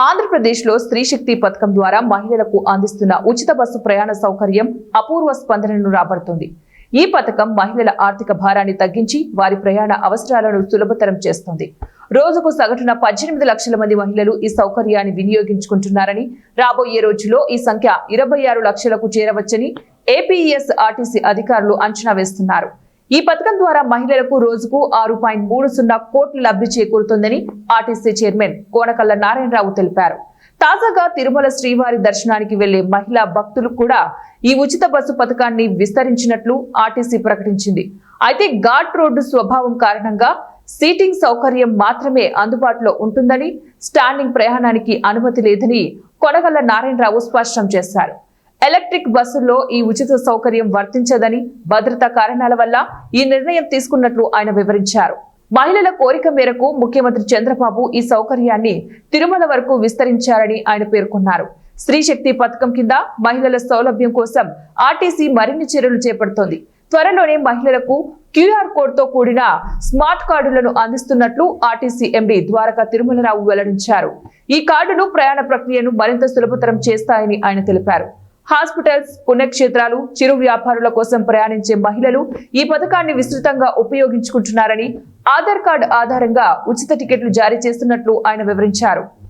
ఆంధ్రప్రదేశ్లో స్త్రీ శక్తి పథకం ద్వారా మహిళలకు అందిస్తున్న ఉచిత బస్సు ప్రయాణ సౌకర్యం అపూర్వ స్పందనను రాబడుతుంది. ఈ పథకం మహిళల ఆర్థిక భారాన్ని తగ్గించి వారి ప్రయాణ అవసరాలను సులభతరం చేస్తుంది. రోజుకు సగటున 18 లక్షల మంది మహిళలు ఈ సౌకర్యాన్ని వినియోగించుకుంటున్నారని, రాబోయే రోజుల్లో ఈ సంఖ్య 26 లక్షలకు చేరవచ్చని ఏపీఎస్ఆర్టీసీ అధికారులు అంచనా వేస్తున్నారు. ఈ పథకం ద్వారా మహిళలకు రోజుకు 6.30 కోట్ల లబ్ధి చేకూరుతుందని ఆర్టీసీ చైర్మన్ కోనకళ్ళ నారాయణరావు తెలిపారు. తాజాగా తిరుమల శ్రీవారి దర్శనానికి వెళ్లే మహిళా భక్తులు కూడా ఈ ఉచిత బస్సు పథకాన్ని విస్తరించినట్లు ఆర్టీసీ ప్రకటించింది. అయితే ఘాట్ రోడ్డు స్వభావం కారణంగా సీటింగ్ సౌకర్యం మాత్రమే అందుబాటులో ఉంటుందని, స్టాండింగ్ ప్రయాణానికి అనుమతి లేదని కొనగళ్ల నారాయణరావు స్పష్టం చేశారు. ఎలక్ట్రిక్ బస్సుల్లో ఈ ఉచిత సౌకర్యం వర్తించదని, భద్రతా కారణాల వల్ల ఈ నిర్ణయం తీసుకున్నట్లు ఆయన వివరించారు. మహిళల కోరిక మేరకు ముఖ్యమంత్రి చంద్రబాబు ఈ సౌకర్యాన్ని తిరుమల వరకు విస్తరించారని ఆయన పేర్కొన్నారు. స్త్రీ శక్తి పథకం కింద మహిళల సౌలభ్యం కోసం ఆర్టీసీ మరిన్ని చర్యలు చేపడుతోంది. త్వరలోనే మహిళలకు క్యూఆర్ కోడ్ తో కూడిన స్మార్ట్ కార్డులను అందిస్తున్నట్లు ఆర్టీసీ ఎండీ ద్వారకా తిరుమలరావు వెల్లడించారు. ఈ కార్డులు ప్రయాణ ప్రక్రియను మరింత సులభతరం చేస్తాయని ఆయన తెలిపారు. హాస్పిటల్స్, పుణ్యక్షేత్రాలు, చిరు వ్యాపారుల కోసం ప్రయాణించే మహిళలు ఈ పథకాన్ని విస్తృతంగా ఉపయోగించుకుంటున్నారని, ఆధార్ కార్డు ఆధారంగా ఉచిత టికెట్లు జారీ చేస్తున్నట్లు ఆయన వివరించారు.